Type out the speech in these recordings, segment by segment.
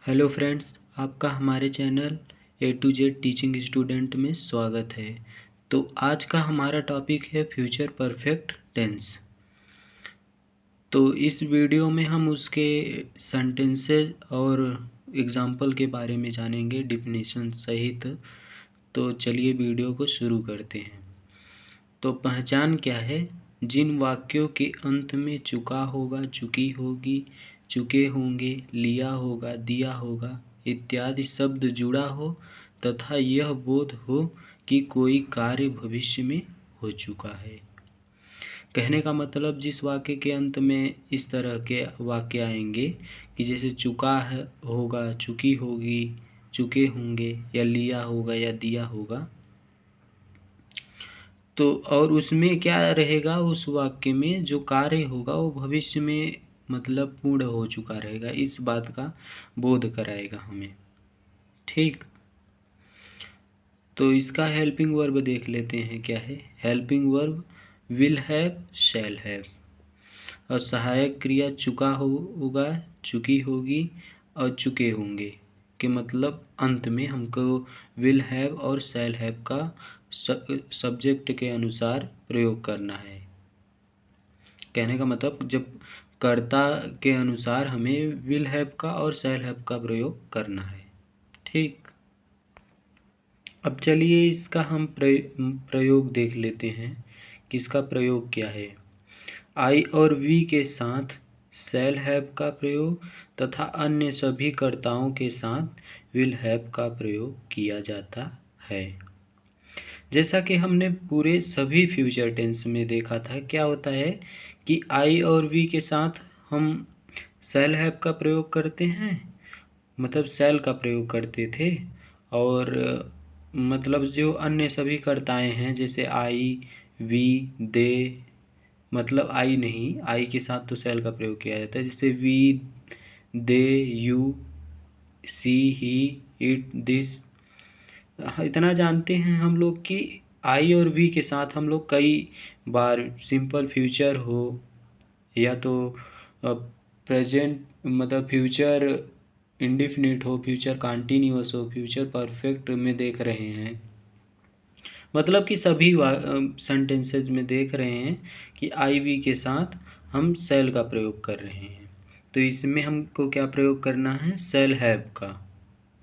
Hello friends, आपका हमारे channel A to Z teaching student में स्वागत है। तो आज का हमारा टॉपिक है फ्यूचर परफेक्ट टेंस। तो इस वीडियो में हम उसके सेंटेंसेस और एग्जाम्पल के बारे में जानेंगे डिफिनीशन सहित। तो चलिए वीडियो को शुरू करते हैं। तो पहचान क्या है? जिन वाक्यों के अंत में चुका होगा, चुकी होगी, चुके होंगे, लिया होगा, दिया होगा इत्यादि शब्द जुड़ा हो तथा यह बोध हो कि कोई कार्य भविष्य में हो चुका है। कहने का मतलब जिस वाक्य के अंत में इस तरह के वाक्य आएंगे कि जैसे चुका है होगा, चुकी होगी, चुके होंगे, या लिया होगा या दिया होगा, तो और उसमें क्या रहेगा, उस वाक्य में जो कार्य होगा वो भविष्य में मतलब पूर्ण हो चुका रहेगा, इस बात का बोध कराएगा हमें। ठीक, तो इसका हेल्पिंग वर्ब देख लेते हैं क्या है। Helping verb will have, shall have. और सहायक क्रिया चुका होगा, चुकी होगी और चुके होंगे के मतलब अंत में हमको विल हैव और शैल हैव का सब्जेक्ट के अनुसार प्रयोग करना है। कहने का मतलब जब कर्ता के अनुसार हमें विल हैव का और शैल हैव का प्रयोग करना है। ठीक, अब चलिए इसका हम प्रयोग देख लेते हैं कि इसका प्रयोग क्या है। आई और वी के साथ शैल हैव का प्रयोग तथा अन्य सभी कर्ताओं के साथ विल हैव का प्रयोग किया जाता है। जैसा कि हमने पूरे सभी फ्यूचर टेंस में देखा था, क्या होता है कि आई और वी के साथ हम शैल हैव का प्रयोग करते हैं, मतलब शैल का प्रयोग करते थे। और मतलब जो अन्य सभी कर्ताएं हैं जैसे आई, वी, दे, मतलब आई नहीं, आई के साथ तो शैल का प्रयोग किया जाता है, जैसे we, they, you, see, he, it, this. इतना जानते हैं हम लोग कि आई और वी के साथ हम लोग कई बार सिंपल फ्यूचर हो या तो प्रेजेंट मतलब फ्यूचर इंडिफिनिट हो, फ्यूचर कंटिन्यूअस हो, फ्यूचर परफेक्ट में देख रहे हैं। मतलब कि सभी सेंटेंसेस में देख रहे हैं कि आई वी के साथ हम शैल का प्रयोग कर रहे हैं। तो इसमें हमको क्या प्रयोग करना है? शैल हैव का।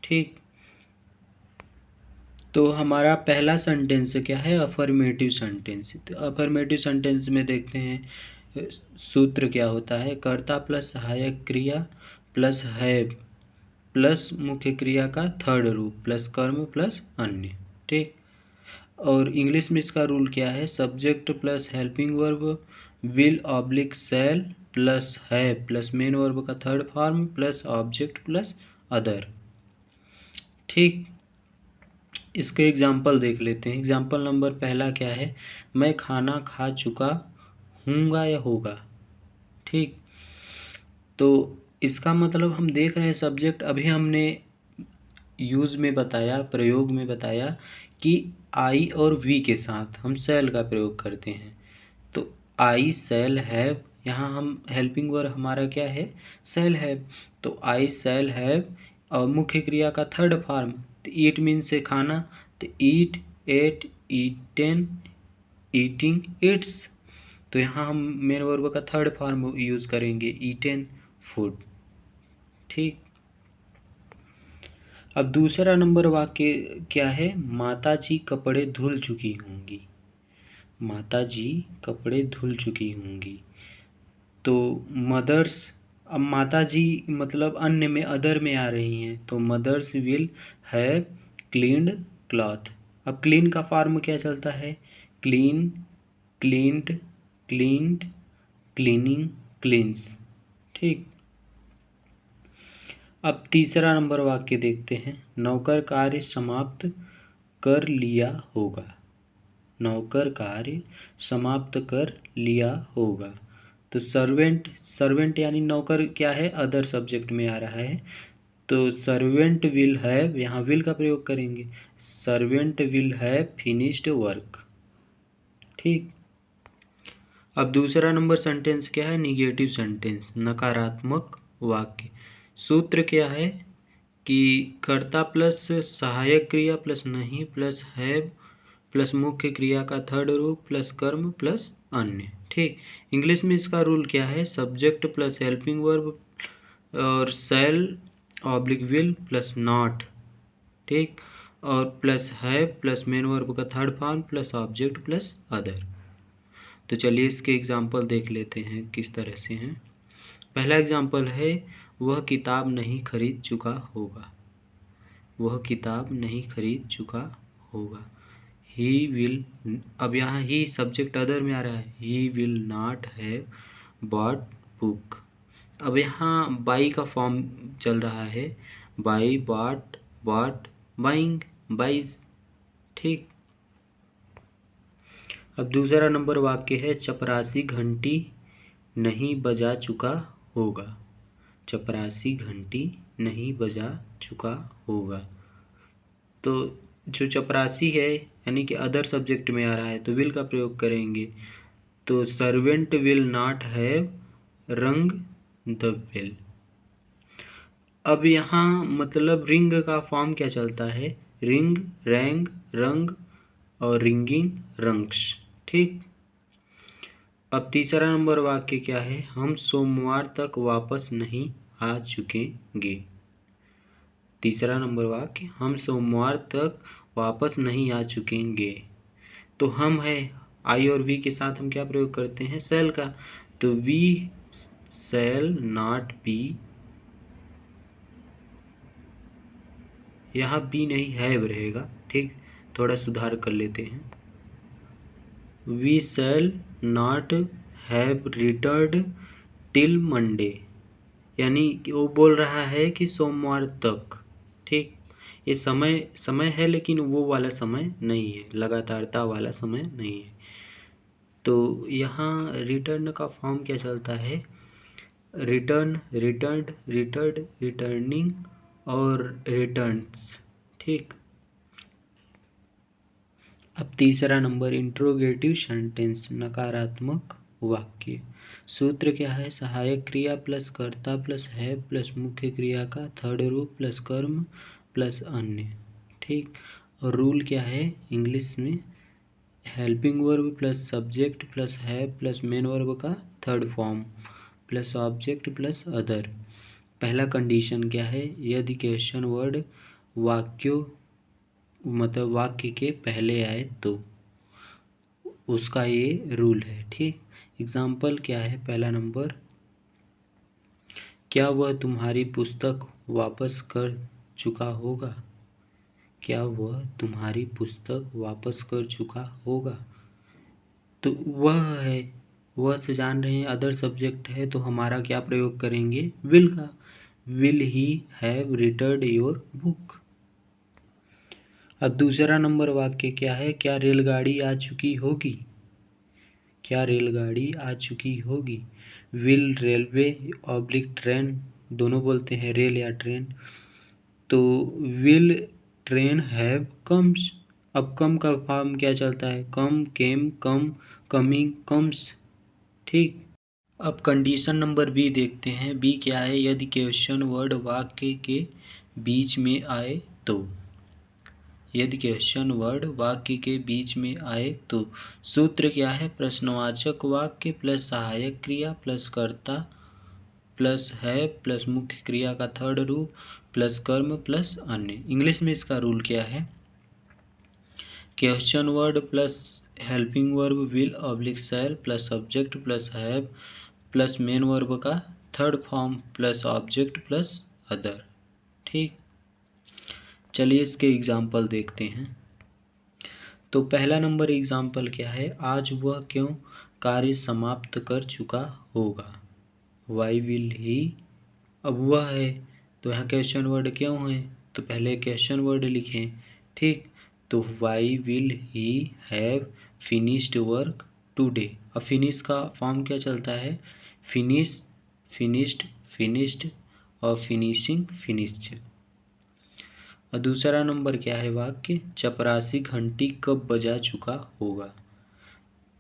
ठीक, तो हमारा पहला सेंटेंस क्या है? Affirmative sentence. तो अफर्मेटिव सेंटेंस में देखते हैं सूत्र क्या होता है। कर्ता प्लस सहायक क्रिया प्लस हैव प्लस मुख्य क्रिया का थर्ड रूप प्लस कर्म प्लस अन्य। ठीक, और इंग्लिश में इसका रूल क्या है? Subject plus helping verb will oblique shall plus have plus main verb का third form plus object plus other. ठीक, इसके एग्जाम्पल देख लेते हैं। एग्जाम्पल नंबर पहला क्या है? मैं खाना खा चुका हूँगा या होगा। ठीक, तो इसका मतलब हम देख रहे हैं सब्जेक्ट अभी हमने यूज़ में बताया, प्रयोग में बताया कि आई और वी के साथ हम शैल का प्रयोग करते हैं। तो आई शैल हैव, यहाँ हम हेल्पिंग वर्ब हमारा क्या है? Shall have. तो आई शैल हैव और मुख्य क्रिया का थर्ड फॉर्म तो ईट मीन से खाना, तो ईट, एट, ईटेन, ईटिंग, इट्स। तो यहाँ हम मेन वर्ब का थर्ड फॉर्म यूज़ करेंगे, ईटेन, फूड। ठीक, अब दूसरा नंबर वाक्य क्या है? माता जी कपड़े धुल चुकी होंगी। माता जी कपड़े धुल चुकी होंगी। तो मदर्स, अब माता जी मतलब अन्य में अदर में आ रही हैं, तो mothers will have cleaned cloth. अब क्लीन का फॉर्म क्या चलता है? Clean, cleaned, cleaned, cleaning, cleans. ठीक, अब तीसरा नंबर वाक्य देखते हैं। नौकर कार्य समाप्त कर लिया होगा। नौकर कार्य समाप्त कर लिया होगा। तो सर्वेंट, सर्वेंट यानी नौकर क्या है? अदर सब्जेक्ट में आ रहा है, तो सर्वेंट विल हैव, यहाँ विल का प्रयोग करेंगे। Servant will have finished work. ठीक, अब दूसरा नंबर सेंटेंस क्या है? निगेटिव सेंटेंस, नकारात्मक वाक्य। सूत्र क्या है? कि कर्ता प्लस सहायक क्रिया प्लस नहीं प्लस हैव प्लस मुख्य क्रिया का थर्ड रूप प्लस कर्म प्लस अन्य। ठीक, इंग्लिश में इसका रूल क्या है? सब्जेक्ट प्लस हेल्पिंग वर्ब और शैल ऑब्लिक विल प्लस नॉट। ठीक, और प्लस है प्लस मेन वर्ब का third form plus object plus other. तो चलिए इसके एग्जांपल देख लेते हैं किस तरह से हैं। पहला एग्जांपल है वह किताब नहीं खरीद चुका होगा। वह किताब नहीं खरीद चुका होगा। ही विल, अब यहाँ ही सब्जेक्ट अदर में आ रहा है। He will not have bought book. अब यहाँ बाई का फॉर्म चल रहा है। Buy, bought, bought, buying, buys. ठीक, अब दूसरा नंबर वाक्य है चपरासी घंटी नहीं बजा चुका होगा। चपरासी घंटी नहीं बजा चुका होगा। तो जो चपरासी है यानी कि अदर सब्जेक्ट में आ रहा है तो विल का प्रयोग करेंगे। तो सर्वेंट विल नॉट हैव रंग द बेल। अब यहाँ मतलब रिंग का फॉर्म क्या चलता है? रिंग, रैंग, रंग और रिंगिंग, रंग्स। ठीक, अब तीसरा नंबर वाक्य क्या है? हम सोमवार तक वापस नहीं आ चुकेंगे। तीसरा नंबर वाक्य, हम सोमवार तक वापस नहीं आ चुकेंगे। तो हम है आई और वी के साथ हम क्या प्रयोग करते हैं? शैल का। तो वी शैल नॉट बी, यहाँ बी नहीं हैव रहेगा। ठीक, थोड़ा सुधार कर लेते हैं। We shall not have returned till Monday, यानी कि वो बोल रहा है कि सोमवार तक। ठीक, ये समय है लेकिन वो वाला समय नहीं है, लगातारता वाला समय नहीं है। तो यहाँ रिटर्न का फॉर्म क्या चलता है? रिटर्न, रिटर्न्ड, रिटर्न्ड, रिटर्निंग और रिटर्न्स। ठीक, अब तीसरा नंबर इंट्रोगेटिव सेंटेंस, नकारात्मक वाक्य। सूत्र क्या है? सहायक क्रिया प्लस कर्ता प्लस है प्लस मुख्य क्रिया का थर्ड रूप प्लस कर्म प्लस अन्य। ठीक, और रूल क्या है इंग्लिश में? Helping verb plus subject plus है प्लस मेन वर्ब का third form plus object plus other. पहला कंडीशन क्या है? यदि क्वेश्चन वर्ड वाक्यों मतलब वाक्य के पहले आए तो उसका ये रूल है। ठीक, एग्जाम्पल क्या है? पहला नंबर, क्या वह तुम्हारी पुस्तक वापस कर चुका होगा? क्या वह तुम्हारी पुस्तक वापस कर चुका होगा? तो वह है, वह से जान रहे हैं अदर सब्जेक्ट है तो हमारा क्या प्रयोग करेंगे? विल का। Will he have returned your book. अब दूसरा नंबर वाक्य क्या है? क्या रेलगाड़ी आ चुकी होगी? क्या रेलगाड़ी आ चुकी होगी? विल रेलवे ऑब्लिक ट्रेन, दोनों बोलते हैं रेल या ट्रेन। तो विल ट्रेन हैव कम्स। अब कम का फॉर्म क्या चलता है? कम, केम, कम, कमिंग, कम्स। ठीक, अब कंडीशन नंबर बी देखते हैं। बी क्या है? यदि क्वेश्चन वर्ड वाक्य के बीच में आए तो। यदि क्वेश्चन वर्ड वाक्य के बीच में आए तो सूत्र क्या है? प्रश्नवाचक वाक्य प्लस सहायक क्रिया प्लस कर्ता प्लस है प्लस मुख्य क्रिया का थर्ड रूप प्लस कर्म प्लस अन्य। इंग्लिश में इसका रूल क्या है? Question word plus helping verb will oblique shall plus subject plus have plus main verb का third form plus object plus other. ठीक, चलिए इसके एग्जाम्पल देखते हैं। तो पहला नंबर एग्जाम्पल क्या है? आज वह क्यों कार्य समाप्त कर चुका होगा? Why will he. अब वह है तो यहाँ क्वेश्चन वर्ड क्यों है? तो पहले क्वेश्चन वर्ड लिखें। ठीक, तो why will he have finished work today. अब फिनिश का फॉर्म क्या चलता है? फिनिश, फिनिश्ड, फिनिश्ड और फिनिशिंग, फिनिश्ड। और दूसरा नंबर क्या है वाक्य? चपरासी घंटी कब बजा चुका होगा?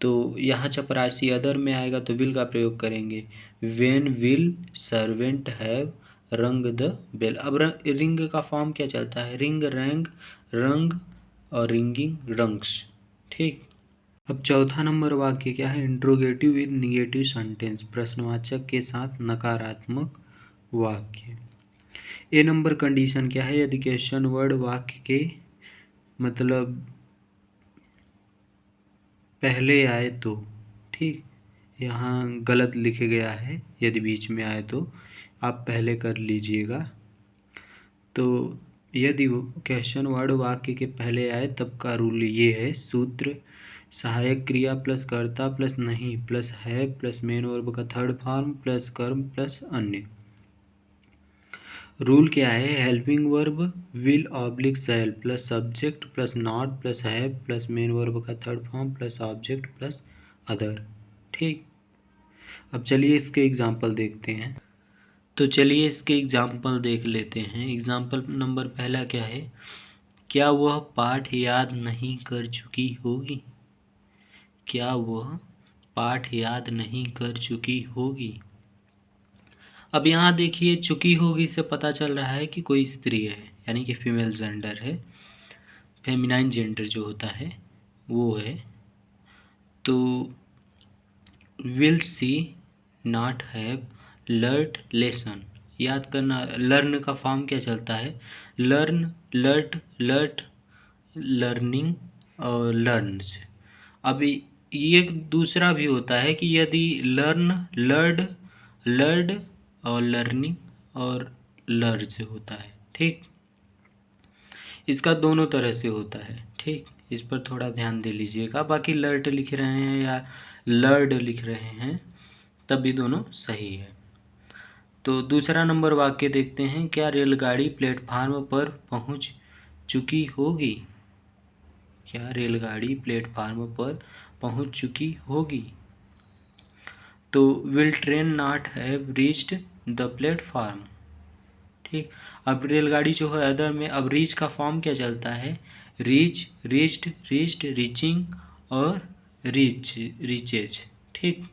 तो यहाँ चपरासी अदर में आएगा तो विल का प्रयोग करेंगे। व्हेन विल सर्वेंट हैव रंग द बेल। अब रिंग का फॉर्म क्या चलता है, रिंग, रैंग, रंग और रिंगिंग, रंग्स। ठीक। अब चौथा नंबर वाक्य क्या है, इंट्रोगेटिव विद निगेटिव सेंटेंस, प्रश्नवाचक के साथ नकारात्मक वाक्य। ए नंबर कंडीशन क्या है, यदि क्वेश्चन वर्ड वाक्य के मतलब पहले आए तो। ठीक, यहाँ गलत लिख गया है, यदि बीच में आए तो आप पहले कर लीजिएगा। तो यदि क्वेश्चन वर्ड वाक्य के पहले आए तब का रूल ये है, सूत्र सहायक क्रिया प्लस कर्ता प्लस नहीं प्लस है प्लस मेन वर्ब का थर्ड फॉर्म प्लस कर्म प्लस अन्य। रूल क्या है, helping verb will oblique shall plus subject plus not plus have plus main verb का third form plus object plus other. ठीक। अब चलिए इसके एग्जाम्पल देखते हैं। तो चलिए इसके एग्जाम्पल देख लेते हैं। एग्जाम्पल नंबर पहला क्या है, क्या वह पाठ याद नहीं कर चुकी होगी, क्या वह पाठ याद नहीं कर चुकी होगी। अब यहाँ देखिए, चुकी होगी से पता चल रहा है कि कोई स्त्री है, यानी कि फीमेल जेंडर है, फेमिनाइन जेंडर जो होता है वो है। तो will see not have learn lesson, याद करना, लर्न का फॉर्म क्या चलता है, लर्न, लर्ट, लर्ट, लर्निंग और लर्न्स। अभी ये दूसरा भी होता है कि यदि लर्न, लर्ड, लर्ड और लर्निंग और लर्ज होता है। ठीक, इसका दोनों तरह से होता है। ठीक, इस पर थोड़ा ध्यान दे लीजिएगा। बाकी लर्ट लिख रहे हैं या लर्ड लिख रहे हैं तब भी दोनों सही है। तो दूसरा नंबर वाक्य देखते हैं, क्या रेलगाड़ी प्लेटफार्म पर पहुंच चुकी होगी, क्या रेलगाड़ी प्लेटफार्म पर पहुंच चुकी होगी। तो will train not have reached the platform. ठीक, अब रेलगाड़ी जो है अदर में, अब रीच का फॉर्म क्या चलता है, रीच, रीच्ड, रीच्ड, रीचिंग और रीच, रीचेज। ठीक।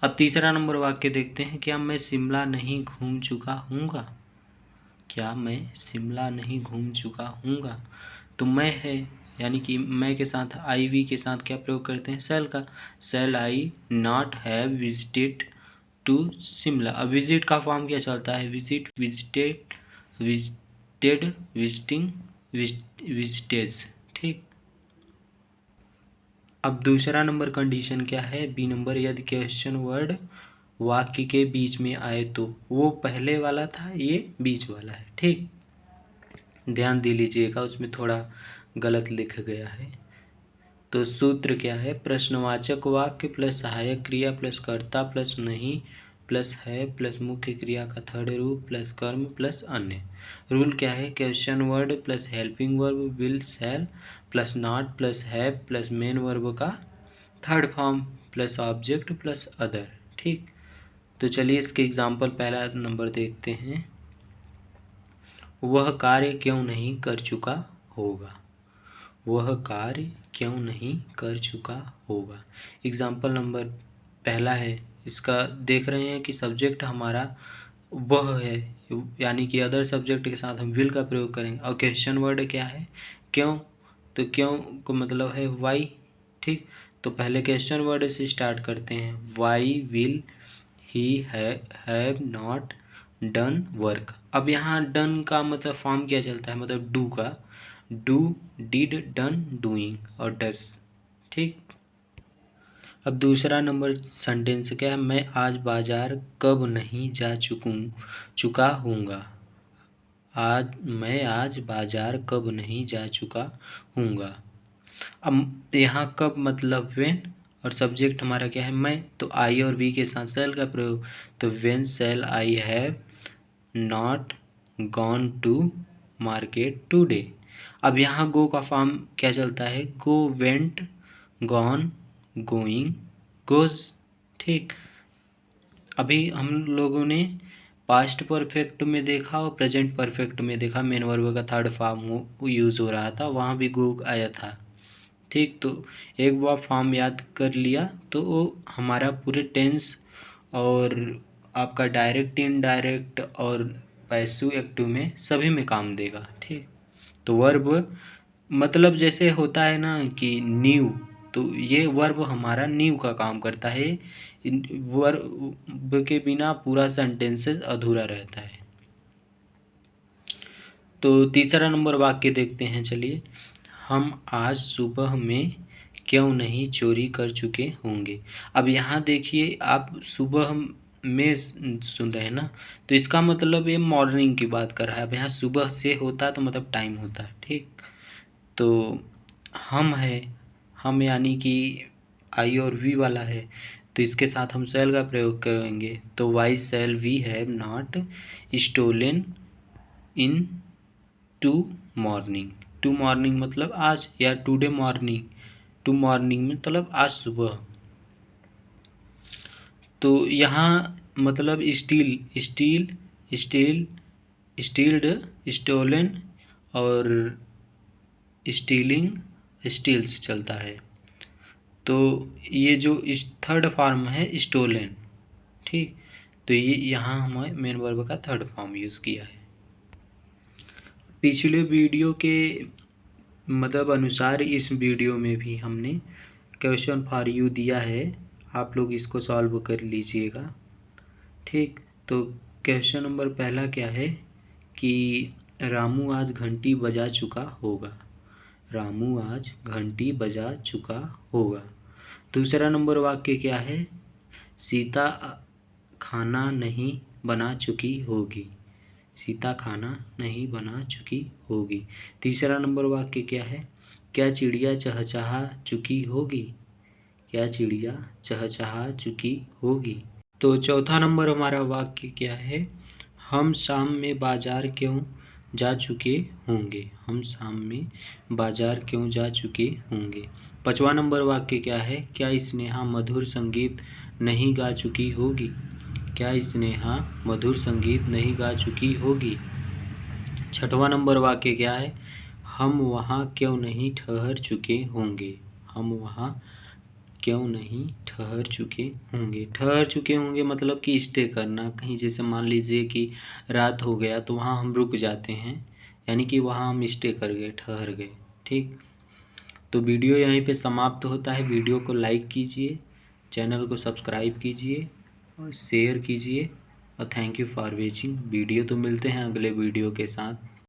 अब तीसरा नंबर वाक्य देखते हैं, क्या मैं शिमला नहीं घूम चुका हूँगा, क्या मैं शिमला नहीं घूम चुका हूँगा। तो मैं है, यानी कि मैं के साथ आई वी के साथ क्या प्रयोग करते हैं, सेल का, shall I not have visited to Shimla. अब विजिट का फॉर्म क्या चलता है, visit, visited, visited, visiting, visits. ठीक। अब दूसरा नंबर कंडीशन क्या है, बी नंबर, यदि क्वेश्चन वर्ड वाक्य के बीच में आए तो। वो पहले वाला था, ये बीच वाला है। ठीक, ध्यान दे लीजिएगा, उसमें थोड़ा गलत लिख गया है। तो सूत्र क्या है, प्रश्नवाचक वाक्य प्लस सहायक क्रिया प्लस कर्ता प्लस नहीं प्लस है प्लस मुख्य क्रिया का थर्ड रूप प्लस कर्म प्लस अन्य। रूल क्या है, question word plus helping verb will shall plus not plus have plus main verb का third form plus object plus other. ठीक। तो चलिए इसके एग्जाम्पल पहला नंबर देखते हैं, वह कार्य क्यों नहीं कर चुका होगा, वह कार्य क्यों नहीं कर चुका होगा। एग्जाम्पल नंबर पहला है, इसका देख रहे हैं कि सब्जेक्ट हमारा वह है, यानी कि अदर सब्जेक्ट के साथ हम विल का प्रयोग करेंगे। और क्वेश्चन वर्ड क्या है, क्यों, तो क्यों को मतलब है वाई। ठीक, तो पहले क्वेश्चन वर्ड से स्टार्ट करते हैं, why will he have not done work. अब यहाँ डन का मतलब फॉर्म क्या चलता है, मतलब डू का, डू, डिड, डन, डूइंग और डस। ठीक। अब दूसरा नंबर सेंटेंस क्या है, मैं आज बाजार कब नहीं जा चुका हूँगा, मैं आज बाजार कब नहीं जा चुका हूँगा। अब यहाँ कब मतलब व्हेन, और सब्जेक्ट हमारा क्या है, मैं, तो आई और वी के साथ सेल का प्रयोग, तो when shall I have not gone to market today. अब यहाँ गो का फॉर्म क्या चलता है, go, went, gone, going, goes. ठीक। अभी हम लोगों ने पास्ट परफेक्ट में देखा और प्रेजेंट परफेक्ट में देखा, मेन वर्ब का थर्ड फॉर्म यूज़ हो रहा था, वहाँ भी गो आया था। ठीक, तो एक बार फॉर्म याद कर लिया तो वो हमारा पूरे टेंस और आपका डायरेक्ट, इनडायरेक्ट और पैसिव एक्टिव में सभी में काम देगा। ठीक, तो वर्ब मतलब जैसे होता है ना कि नींव, तो ये वर्ब हमारा नींव का काम करता है। वर्ब के बिना पूरा सेंटेंसेस अधूरा रहता है। तो तीसरा नंबर वाक्य देखते हैं, चलिए। हम आज सुबह में क्यों नहीं चोरी कर चुके होंगे। अब यहाँ देखिए, आप सुबह में सुन रहे हैं ना, तो इसका मतलब ये मॉर्निंग की बात कर रहा है। अब यहाँ सुबह से होता तो मतलब टाइम होता है। ठीक, तो हम है, हम यानी कि आई और वी वाला है, तो इसके साथ हम शैल का प्रयोग करेंगे। तो why shall we have not stolen in tomorrow. Tomorrow मतलब आज, या टुडे मॉर्निंग, टू मॉर्निंग मतलब आज सुबह। तो यहाँ मतलब steal, steal, steal, stealed, stolen और स्टीलिंग, स्टील्स चलता है। तो ये जो इस थर्ड फॉर्म है स्टोलन। ठीक, तो ये यहाँ हमें मेन वर्ब का थर्ड फॉर्म यूज़ किया है। पिछले वीडियो के मतलब अनुसार इस वीडियो में भी हमने क्वेश्चन फॉर यू दिया है, आप लोग इसको सॉल्व कर लीजिएगा। ठीक, तो क्वेश्चन नंबर पहला क्या है कि रामू आज घंटी बजा चुका होगा। रामू आज घंटी बजा चुका होगा। दूसरा नंबर वाक्य क्या है, सीता खाना नहीं बना चुकी होगी। सीता खाना नहीं बना चुकी होगी। तीसरा नंबर वाक्य क्या है, क्या चिड़िया चहचहा चुकी होगी। क्या चिड़िया चहचहा चुकी होगी। तो चौथा नंबर हमारा वाक्य क्या है, हम शाम में बाजार क्यों जा चुके होंगे। हम शाम में बाजार क्यों जा चुके होंगे। पांचवा नंबर वाक्य क्या है, क्या स्नेहा मधुर संगीत नहीं गा चुकी होगी। क्या स्नेहा मधुर संगीत नहीं गा चुकी होगी। छठवां नंबर वाक्य क्या है, हम वहाँ क्यों नहीं ठहर चुके होंगे। हम वहाँ क्यों नहीं ठहर चुके होंगे। ठहर चुके होंगे मतलब कि स्टे करना कहीं, जैसे मान लीजिए कि रात हो गया तो वहाँ हम रुक जाते हैं, यानी कि वहाँ हम स्टे कर गए, ठहर गए। ठीक, तो वीडियो यहीं पे समाप्त होता है। वीडियो को लाइक कीजिए, चैनल को सब्सक्राइब कीजिए और शेयर कीजिए, और thank you for watching video. तो मिलते हैं अगले वीडियो के साथ।